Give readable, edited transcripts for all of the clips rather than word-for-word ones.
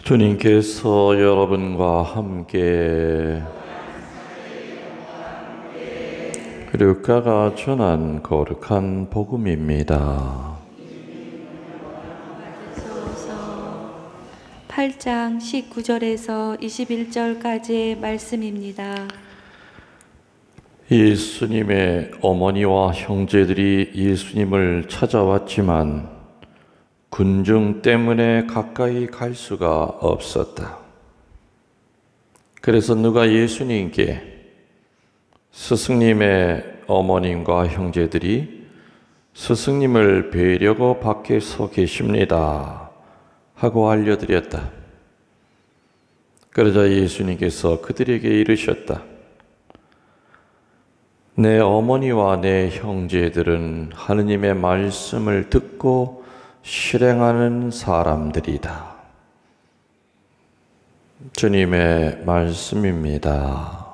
주님께서 여러분과 함께 루카가 전한 거룩한 복음입니다. 8장 19절에서 21절까지의 말씀입니다. 예수님의 어머니와 형제들이 예수님을 찾아왔지만 군중 때문에 가까이 갈 수가 없었다. 그래서 누가 예수님께 스승님의 어머님과 형제들이 스승님을 뵈려고 밖에 서 계십니다 하고 알려드렸다. 그러자 예수님께서 그들에게 이르셨다. 내 어머니와 내 형제들은 하느님의 말씀을 듣고 실행하는 사람들이다. 주님의 말씀입니다.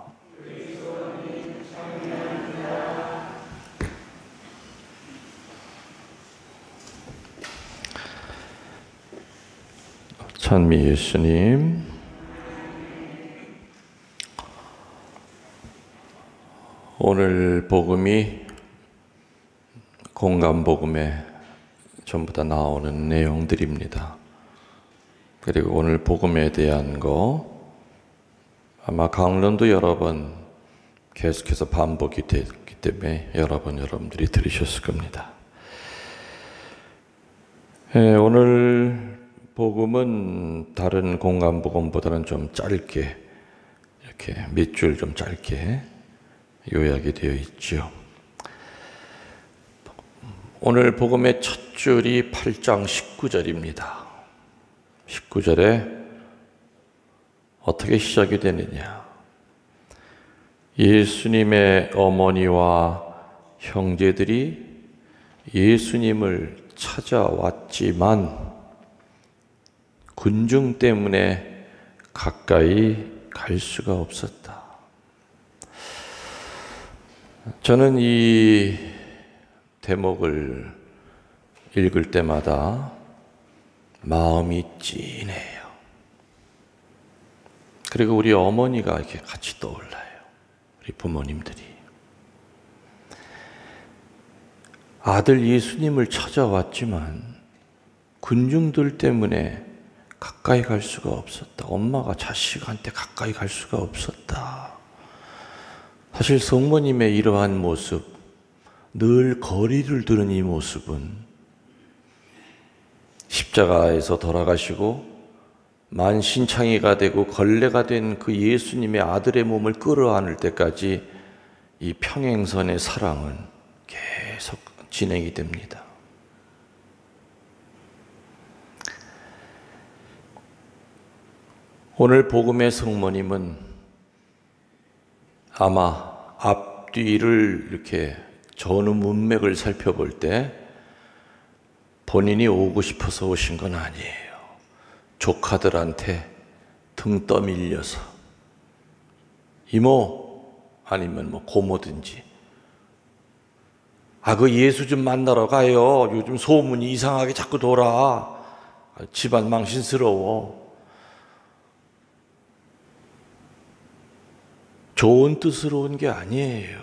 찬미 예수님. 오늘 복음이 공감복음에 전부 다 나오는 내용들입니다. 그리고 오늘 복음에 대한 거 아마 강론도 여러 번 계속해서 반복이 됐기 때문에 여러분들이 들으셨을 겁니다. 오늘 복음은 다른 공감복음보다는 좀 짧게 이렇게 몇 줄 좀 짧게 요약이 되어 있죠. 오늘 복음의 첫 줄이 8장 19절입니다. 19절에 어떻게 시작이 되느냐? 예수님의 어머니와 형제들이 예수님을 찾아왔지만 군중 때문에 가까이 갈 수가 없었다. 저는 이 대목을 읽을 때마다 마음이 찐해요. 그리고 우리 어머니가 이렇게 같이 떠올라요. 우리 부모님들이. 아들 예수님을 찾아왔지만 군중들 때문에 가까이 갈 수가 없었다. 엄마가 자식한테 가까이 갈 수가 없었다. 사실 성모님의 이러한 모습, 늘 거리를 두는 이 모습은 십자가에서 돌아가시고 만신창이가 되고 걸레가 된 그 예수님의 아들의 몸을 끌어안을 때까지 이 평행선의 사랑은 계속 진행이 됩니다. 오늘 복음의 성모님은 아마 앞뒤를 이렇게 전후 문맥을 살펴볼 때 본인이 오고 싶어서 오신 건 아니에요. 조카들한테 등 떠밀려서 이모 아니면 뭐 고모든지 그 예수 좀 만나러 가요. 요즘 소문이 이상하게 자꾸 돌아. 집안 망신스러워. 좋은 뜻으로 온 게 아니에요.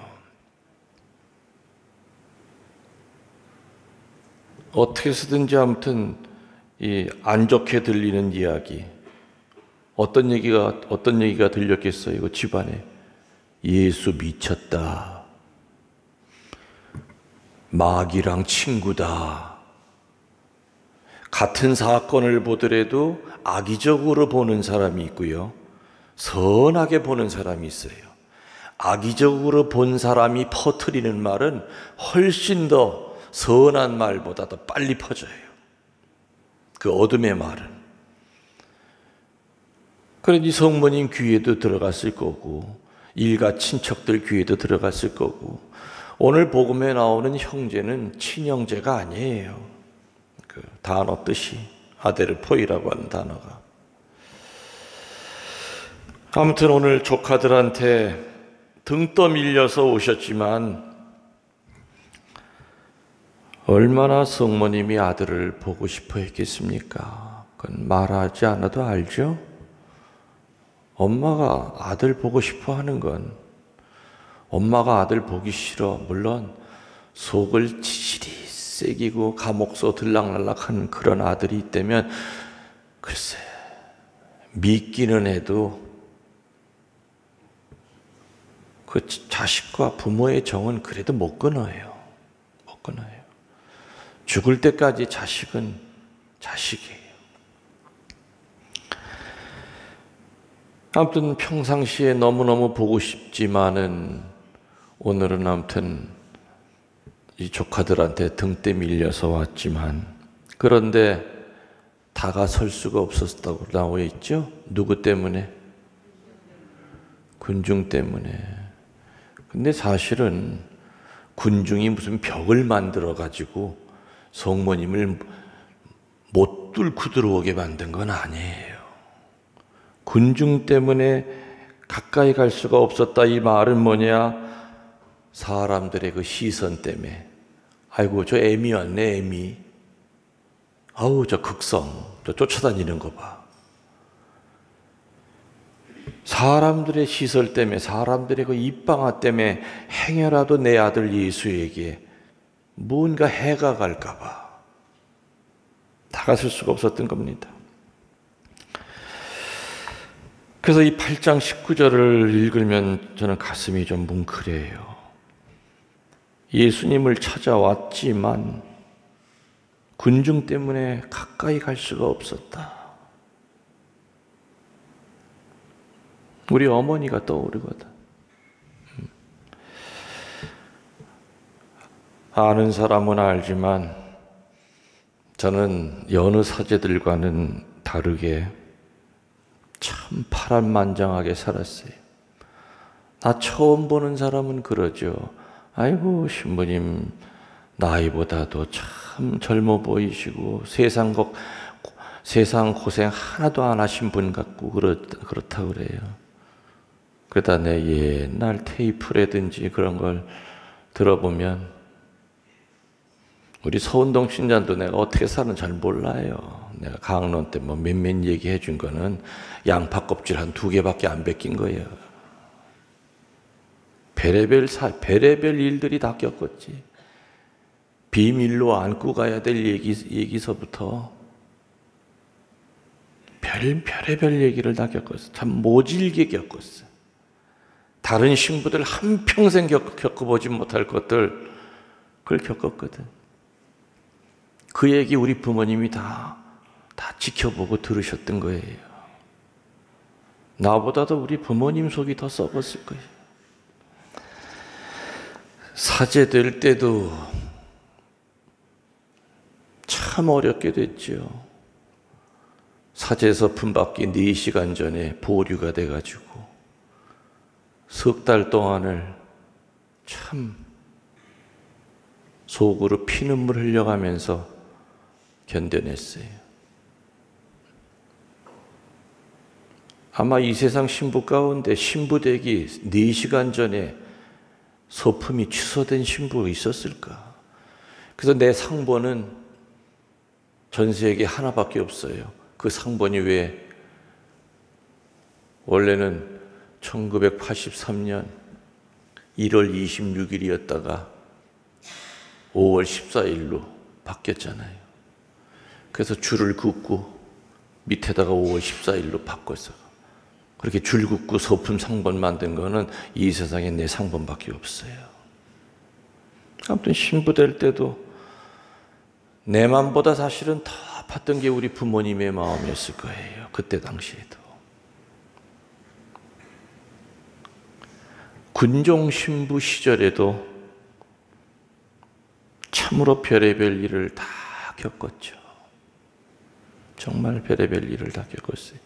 어떻게 해서든지 아무튼 이 안 좋게 들리는 이야기, 어떤 얘기가 들렸겠어요? 이거 집안에 예수 미쳤다, 마귀랑 친구다. 같은 사건을 보더라도 악의적으로 보는 사람이 있고요, 선하게 보는 사람이 있어요. 악의적으로 본 사람이 퍼뜨리는 말은 훨씬 더 선한 말보다 더 빨리 퍼져요. 그 어둠의 말은. 그러니 성모님 귀에도 들어갔을 거고 일가 친척들 귀에도 들어갔을 거고 오늘 복음에 나오는 형제는 친형제가 아니에요. 그 단어 뜻이 아데르포이라고 하는 단어가. 아무튼 오늘 조카들한테 등 떠밀려서 오셨지만 얼마나 성모님이 아들을 보고 싶어 했겠습니까? 그건 말하지 않아도 알죠? 엄마가 아들 보고 싶어 하는 건 엄마가 아들 보기 싫어. 물론 속을 지질이 새기고 감옥소 들락날락하는 그런 아들이 있다면 글쎄 믿기는 해도 그 자식과 부모의 정은 그래도 못 끊어요. 못 끊어요. 죽을 때까지 자식은 자식이에요. 아무튼 평상시에 너무너무 보고 싶지만은 오늘은 아무튼 이 조카들한테 등대 밀려서 왔지만 그런데 다가설 수가 없었다고 나와 있죠? 누구 때문에? 군중 때문에. 근데 사실은 군중이 무슨 벽을 만들어 가지고 성모님을 못 뚫고 들어오게 만든 건 아니에요. 군중 때문에 가까이 갈 수가 없었다. 이 말은 뭐냐? 사람들의 그 시선 때문에. 아이고 저 애미 왔네 애미. 아우 저 극성 저 쫓아다니는 거 봐. 사람들의 시선 때문에 사람들의 그 입방아 때문에 행여라도 내 아들 예수에게 뭔가 해가 갈까 봐 다가설 수가 없었던 겁니다. 그래서 이 8장 19절을 읽으면 저는 가슴이 좀 뭉클해요. 예수님을 찾아왔지만 군중 때문에 가까이 갈 수가 없었다. 우리 어머니가 떠오르거든. 아는 사람은 알지만 저는 여느 사제들과는 다르게 참 파란만장하게 살았어요. 나 처음 보는 사람은 그러죠. 아이고 신부님 나이보다도 참 젊어 보이시고 세상 고생 하나도 안 하신 분 같고 그렇다 그래요. 그러다 내 옛날 테이프라든지 그런 걸 들어보면 우리 서운동 신자도 내가 어떻게 사는지 잘 몰라요. 내가 강론 때 뭐 몇몇 얘기해 준 거는 양파 껍질 한 2개밖에 안 벗긴 거예요. 별의별 일들이 다 겪었지. 비밀로 안고 가야 될 얘기서부터 별의별 얘기를 다 겪었어. 참 모질게 겪었어. 다른 신부들 한평생 겪어보지 못할 것들 그걸 겪었거든. 그 얘기 우리 부모님이 다 지켜보고 들으셨던 거예요. 나보다도 우리 부모님 속이 더 썩었을 거예요. 사제 될 때도 참 어렵게 됐죠. 사제에서 품받기 4시간 전에 보류가 돼가지고 석 달 동안을 참 속으로 피눈물 흘려가면서 견뎌냈어요. 아마 이 세상 신부 가운데 신부되기 4시간 전에 소품이 취소된 신부가 있었을까? 그래서 내 상번은 전세에게 하나밖에 없어요. 그 상번이 왜 원래는 1983년 1월 26일이었다가 5월 14일로 바뀌었잖아요. 그래서 줄을 긋고 밑에다가 5월 14일로 바꿨어요. 그렇게 줄 긋고 소품 상번 만든 거는 이 세상에 내 상번밖에 없어요. 아무튼 신부 될 때도 내 맘보다 사실은 더 아팠던 게 우리 부모님의 마음이었을 거예요. 그때 당시에도. 군종 신부 시절에도 참으로 별의별 일을 다 겪었죠. 정말 별의별 일을 다 겪었어요.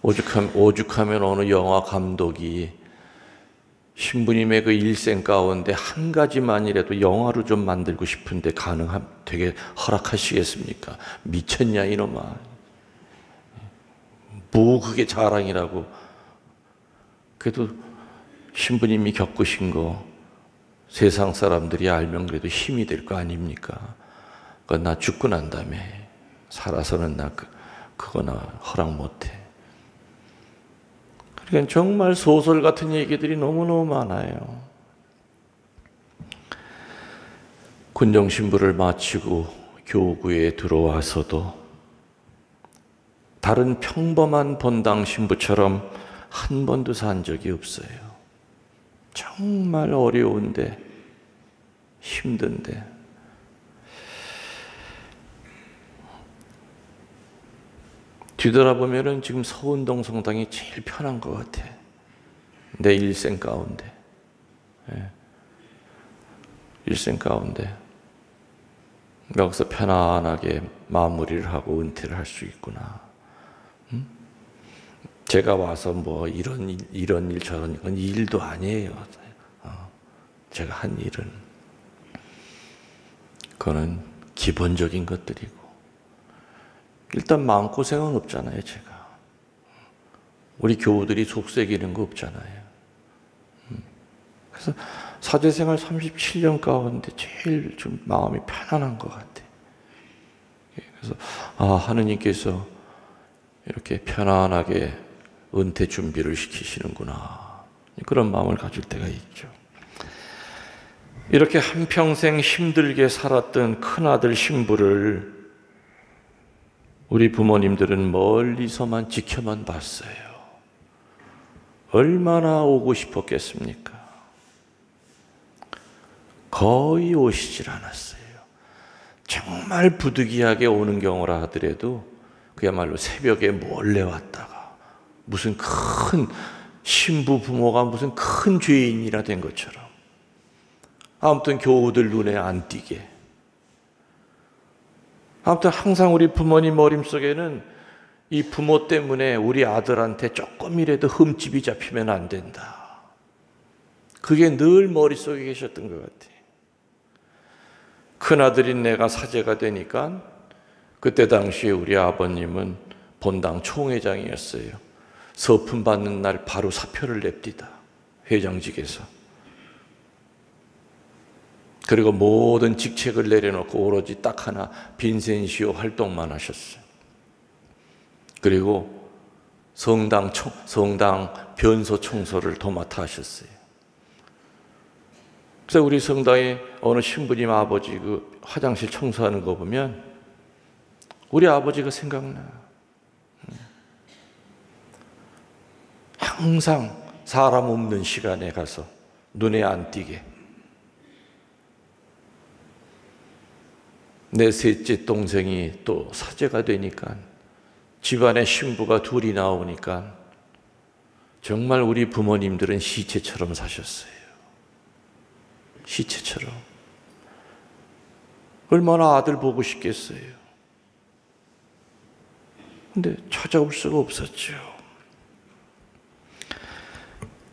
오죽하면 어느 영화 감독이 신부님의 그 일생 가운데 한 가지만이라도 영화로 좀 만들고 싶은데 되게 허락하시겠습니까? 미쳤냐 이놈아. 뭐 그게 자랑이라고. 그래도 신부님이 겪으신 거 세상 사람들이 알면 그래도 힘이 될 거 아닙니까? 나 죽고 난 다음에 살아서는 나 그거나 허락 못해. 그러니까 정말 소설 같은 얘기들이 너무너무 많아요. 군정신부를 마치고 교구에 들어와서도 다른 평범한 본당 신부처럼 한 번도 산 적이 없어요. 정말 어려운데, 힘든데. 뒤돌아보면은 지금 서운동 성당이 제일 편한 것 같아. 내 일생 가운데. 일생 가운데. 여기서 편안하게 마무리를 하고 은퇴를 할 수 있구나. 제가 와서 뭐 이런 일 저런 건 일도 아니에요. 제가 한 일은 그거는 기본적인 것들이고, 일단 마음고생은 없잖아요. 제가 우리 교우들이 속썩이는 거 없잖아요. 그래서 사제생활 37년 가운데 제일 좀 마음이 편안한 것 같아요. 그래서 하느님께서 이렇게 편안하게 은퇴 준비를 시키시는구나, 그런 마음을 가질 때가 있죠. 이렇게 한평생 힘들게 살았던 큰아들 신부를 우리 부모님들은 멀리서만 지켜만 봤어요. 얼마나 오고 싶었겠습니까? 거의 오시질 않았어요. 정말 부득이하게 오는 경우라 하더라도 그야말로 새벽에 몰래 왔다가 무슨 큰 신부 부모가 무슨 큰 죄인이라 된 것처럼, 아무튼 교우들 눈에 안 띄게, 아무튼 항상 우리 부모님 머릿속에는 이 부모 때문에 우리 아들한테 조금이라도 흠집이 잡히면 안 된다. 그게 늘 머릿속에 계셨던 것 같아요. 큰아들인 내가 사제가 되니까 그때 당시에 우리 아버님은 본당 총회장이었어요. 서품 받는 날 바로 사표를 냅디다. 회장직에서. 그리고 모든 직책을 내려놓고 오로지 딱 하나 빈센시오 활동만 하셨어요. 그리고 성당 변소 청소를 도맡아 하셨어요. 그래서 우리 성당에 어느 신부님 아버지 그 화장실 청소하는 거 보면 우리 아버지가 생각나. 항상 사람 없는 시간에 가서 눈에 안 띄게. 내 셋째 동생이 또 사제가 되니까, 집안에 신부가 둘이 나오니까 정말 우리 부모님들은 시체처럼 사셨어요. 시체처럼. 얼마나 아들 보고 싶겠어요. 근데 찾아올 수가 없었죠.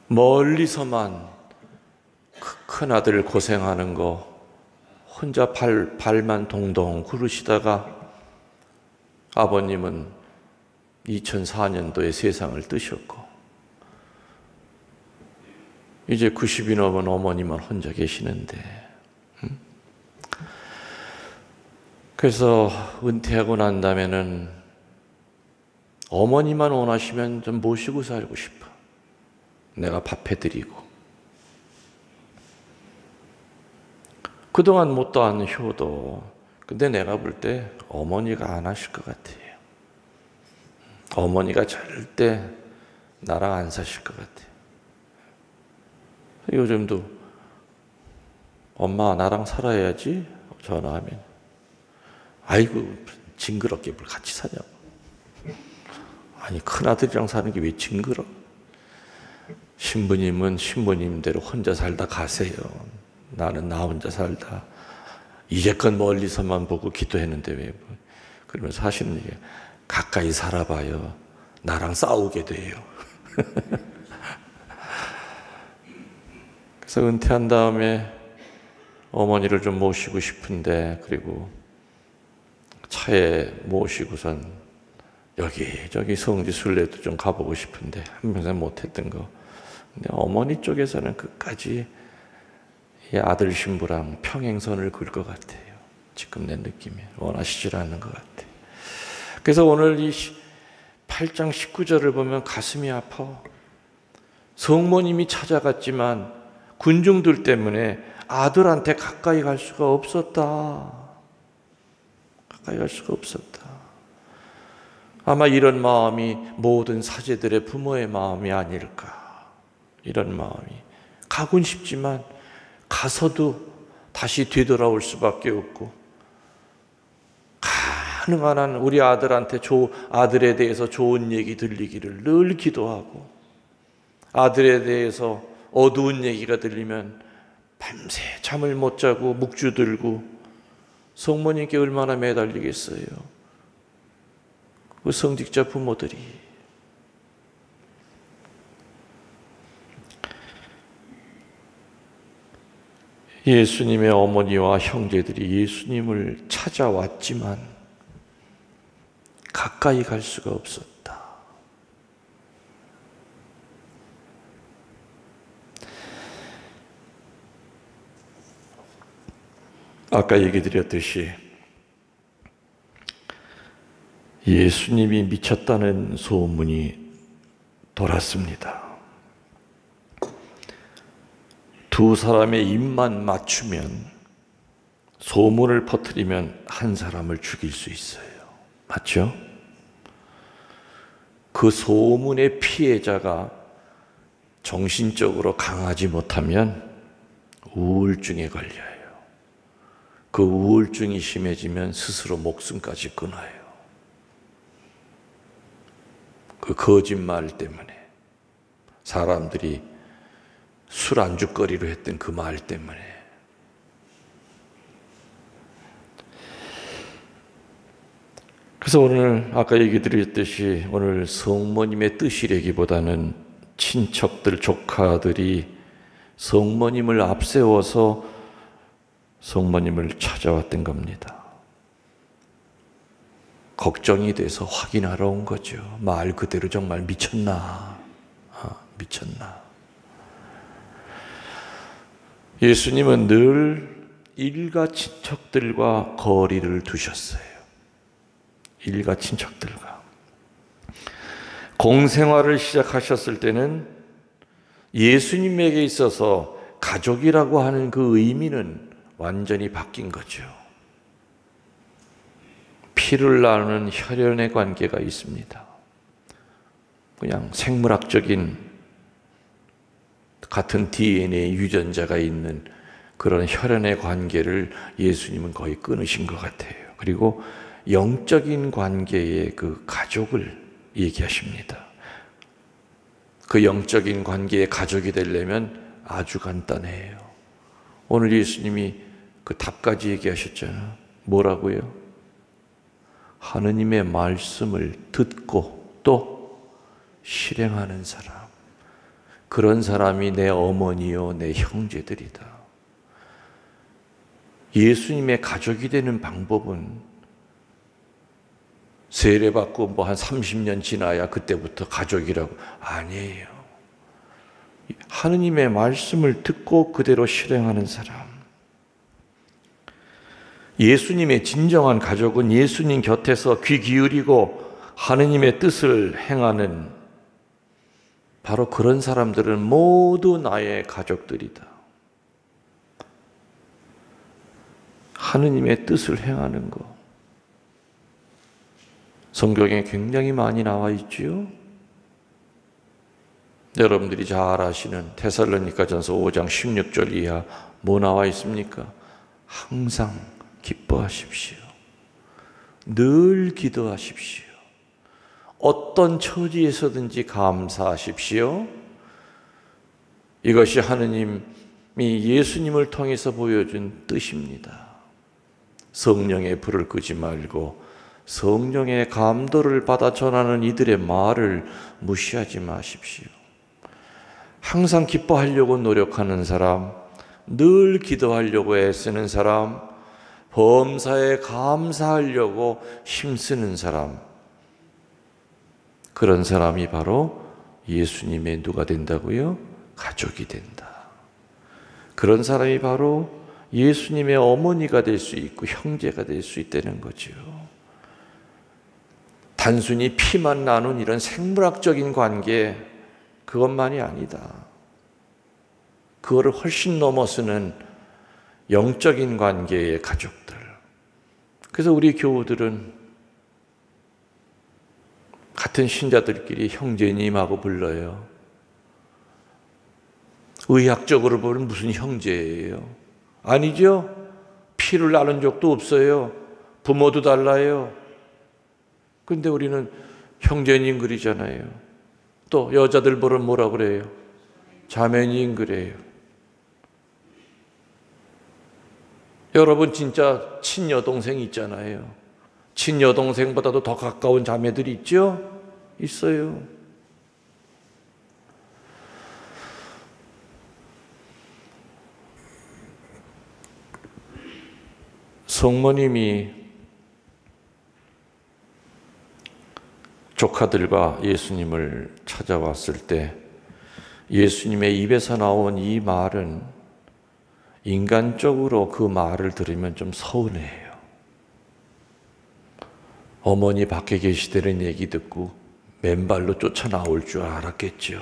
멀리서만 큰아들 고생하는 거 혼자 발만 동동 구르시다가 아버님은 2004년도에 세상을 뜨셨고, 이제 90이 넘은 어머니만 혼자 계시는데, 그래서 은퇴하고 난 다음에는 어머니만 원하시면 좀 모시고 살고 싶어. 내가 밥 해드리고. 그동안 못다한 효도, 근데 내가 볼 때 어머니가 안 하실 것 같아요. 어머니가 절대 나랑 안 사실 것 같아요. 요즘도 엄마 나랑 살아야지 전화하면, 아이고 징그럽게 뭘 같이 사냐고. 아니 큰아들이랑 사는 게 왜 징그러? 신부님은 신부님대로 혼자 살다 가세요. 나는 나 혼자 살다 이제껏 멀리서만 보고 기도했는데 왜 그러면서 하시는 얘기, 가까이 살아봐요. 나랑 싸우게 돼요. 그래서 은퇴한 다음에 어머니를 좀 모시고 싶은데, 그리고 차에 모시고선 여기저기 성지 순례도 좀 가보고 싶은데 한평생 못했던 거. 근데 어머니 쪽에서는 끝까지 이 아들 신부랑 평행선을 그을 것 같아요. 지금 내 느낌에 원하시질 않는 것 같아요. 그래서 오늘 이 8장 19절을 보면 가슴이 아파. 성모님이 찾아갔지만 군중들 때문에 아들한테 가까이 갈 수가 없었다. 가까이 갈 수가 없었다. 아마 이런 마음이 모든 사제들의 부모의 마음이 아닐까. 이런 마음이. 가곤 싶지만 가서도 다시 되돌아올 수밖에 없고, 가능한 한 우리 아들한테 아들에 대해서 좋은 얘기 들리기를 늘 기도하고, 아들에 대해서 어두운 얘기가 들리면 밤새 잠을 못 자고 묵주 들고 성모님께 얼마나 매달리겠어요. 그 성직자 부모들이. 예수님의 어머니와 형제들이 예수님을 찾아왔지만 가까이 갈 수가 없었다. 아까 얘기 드렸듯이 예수님이 미쳤다는 소문이 돌았습니다. 두 사람의 입만 맞추면, 소문을 퍼뜨리면 한 사람을 죽일 수 있어요. 맞죠? 그 소문의 피해자가 정신적으로 강하지 못하면 우울증에 걸려요. 그 우울증이 심해지면 스스로 목숨까지 끊어요. 그 거짓말 때문에, 사람들이 술 안주거리로 했던 그 말 때문에. 그래서 오늘 아까 얘기 드렸듯이 오늘 성모님의 뜻이라기보다는 친척들, 조카들이 성모님을 앞세워서 성모님을 찾아왔던 겁니다. 걱정이 돼서 확인하러 온 거죠. 말 그대로 정말 미쳤나? 미쳤나? 예수님은 늘 일가 친척들과 거리를 두셨어요. 일가 친척들과. 공생활을 시작하셨을 때는 예수님에게 있어서 가족이라고 하는 그 의미는 완전히 바뀐 거죠. 피를 나누는 혈연의 관계가 있습니다. 그냥 생물학적인 같은 DNA 유전자가 있는 그런 혈연의 관계를 예수님은 거의 끊으신 것 같아요. 그리고 영적인 관계의 그 가족을 얘기하십니다. 그 영적인 관계의 가족이 되려면 아주 간단해요. 오늘 예수님이 그 답까지 얘기하셨잖아요. 뭐라고요? 하느님의 말씀을 듣고 또 실행하는 사람. 그런 사람이 내 어머니요, 내 형제들이다. 예수님의 가족이 되는 방법은 세례받고 뭐 한 30년 지나야 그때부터 가족이라고. 아니에요. 하느님의 말씀을 듣고 그대로 실행하는 사람. 예수님의 진정한 가족은 예수님 곁에서 귀 기울이고 하느님의 뜻을 행하는, 바로 그런 사람들은 모두 나의 가족들이다. 하느님의 뜻을 행하는 것. 성경에 굉장히 많이 나와 있지요. 여러분들이 잘 아시는 데살로니가전서 5장 16절 이하 뭐 나와 있습니까? 항상 기뻐하십시오. 늘 기도하십시오. 어떤 처지에서든지 감사하십시오. 이것이 하느님이 예수님을 통해서 보여준 뜻입니다. 성령의 불을 끄지 말고 성령의 감도를 받아 전하는 이들의 말을 무시하지 마십시오. 항상 기뻐하려고 노력하는 사람, 늘 기도하려고 애쓰는 사람, 범사에 감사하려고 힘쓰는 사람, 그런 사람이 바로 예수님의 누가 된다고요? 가족이 된다. 그런 사람이 바로 예수님의 어머니가 될 수 있고 형제가 될 수 있다는 거죠. 단순히 피만 나눈 이런 생물학적인 관계, 그것만이 아니다. 그거를 훨씬 넘어서는 영적인 관계의 가족들. 그래서 우리 교우들은 같은 신자들끼리 형제님하고 불러요. 의학적으로 보면 무슨 형제예요? 아니죠? 피를 나눈 적도 없어요. 부모도 달라요. 근데 우리는 형제님 그리잖아요. 또 여자들 보면 뭐라 그래요? 자매님 그래요. 여러분 진짜 친여동생 있잖아요. 친여동생보다도 더 가까운 자매들이 있죠? 있어요. 성모님이 조카들과 예수님을 찾아왔을 때 예수님의 입에서 나온 이 말은 인간적으로 그 말을 들으면 좀 서운해요. 어머니 밖에 계시다는 얘기 듣고 맨발로 쫓아 나올 줄 알았겠죠.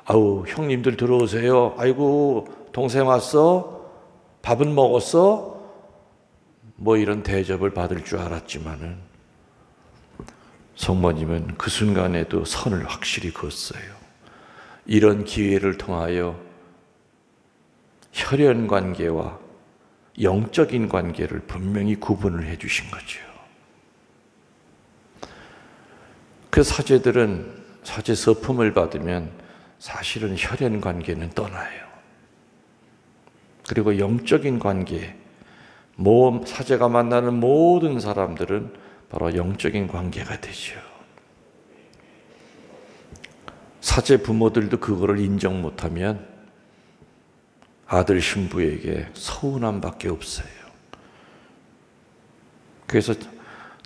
아우, 형님들 들어오세요. 아이고, 동생 왔어? 밥은 먹었어? 뭐 이런 대접을 받을 줄 알았지만은 성모님은 그 순간에도 선을 확실히 그었어요. 이런 기회를 통하여 혈연 관계와 영적인 관계를 분명히 구분을 해 주신 거죠. 그 사제들은 사제 서품을 받으면 사실은 혈연 관계는 떠나요. 그리고 영적인 관계, 사제가 만나는 모든 사람들은 바로 영적인 관계가 되죠. 사제 부모들도 그거를 인정 못하면 아들 신부에게 서운함밖에 없어요. 그래서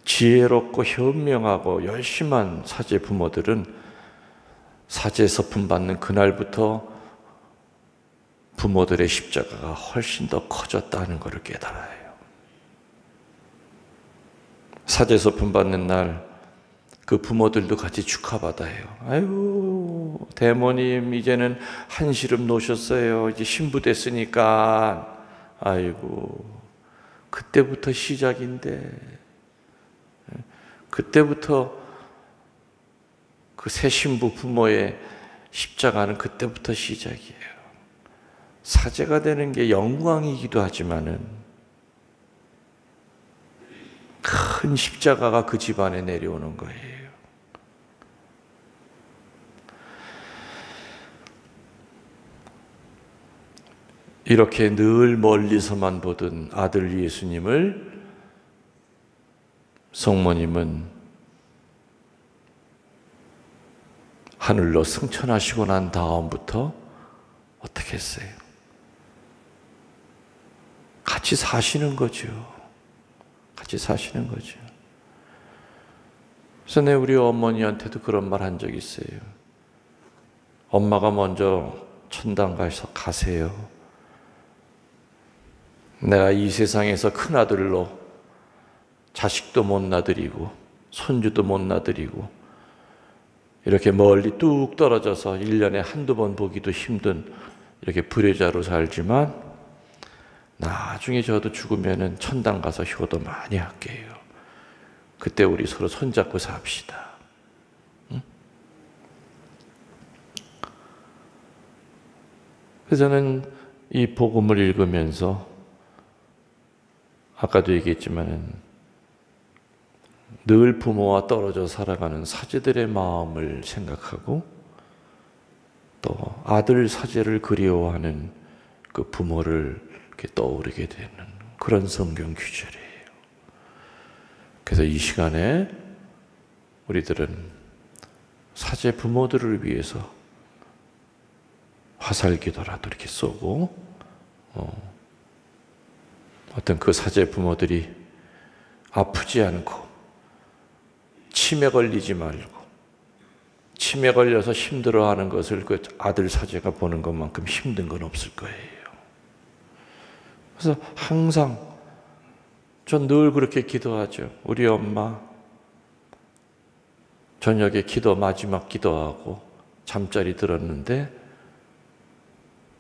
지혜롭고 현명하고 열심한 사제 부모들은 사제 서품 받는 그날부터 부모들의 십자가가 훨씬 더 커졌다는 것을 깨달아요. 사제 서품 받는 날 그 부모들도 같이 축하받아요. 아유, 대모님 이제는 한시름 놓으셨어요. 이제 신부 됐으니까. 아이고, 그때부터 시작인데, 그때부터 그 새 신부 부모의 십자가는 그때부터 시작이에요. 사제가 되는 게 영광이기도 하지만은 큰 십자가가 그 집안에 내려오는 거예요. 이렇게 늘 멀리서만 보던 아들 예수님을 성모님은 하늘로 승천하시고 난 다음부터 어떻게 했어요? 같이 사시는 거죠. 같이 사시는 거죠. 그래서 내 우리 어머니한테도 그런 말 한 적이 있어요. 엄마가 먼저 천당 가세요. 내가 이 세상에서 큰아들로 자식도 못 낳아드리고 손주도 못 낳아드리고 이렇게 멀리 뚝 떨어져서 1년에 한두 번 보기도 힘든 이렇게 불효자로 살지만 나중에 저도 죽으면은 천당 가서 효도 많이 할게요. 그때 우리 서로 손잡고 삽시다. 응? 그래서 저는 이 복음을 읽으면서 아까도 얘기했지만은 늘 부모와 떨어져 살아가는 사제들의 마음을 생각하고 또 아들 사제를 그리워하는 그 부모를 이렇게 떠오르게 되는 그런 성경 구절이에요. 그래서 이 시간에 우리들은 사제 부모들을 위해서 화살기도라도 이렇게 쏘고 어떤 그 사제 부모들이 아프지 않고 치매 걸리지 말고 치매 걸려서 힘들어하는 것을 그 아들 사제가 보는 것만큼 힘든 건 없을 거예요. 그래서 항상 전 늘 그렇게 기도하죠. 우리 엄마 저녁에 마지막 기도하고 잠자리 들었는데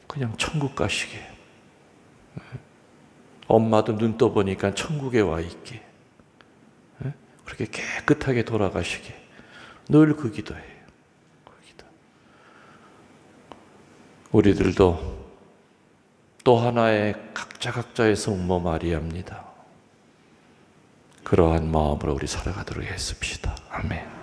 그냥 천국 가시게. 엄마도 눈 떠보니까 천국에 와 있게. 그렇게 깨끗하게 돌아가시게. 늘 그 기도해요. 그 기도. 우리들도 또 하나의 각자의 성모 마리아입니다. 그러한 마음으로 우리 살아가도록 했습시다. 아멘.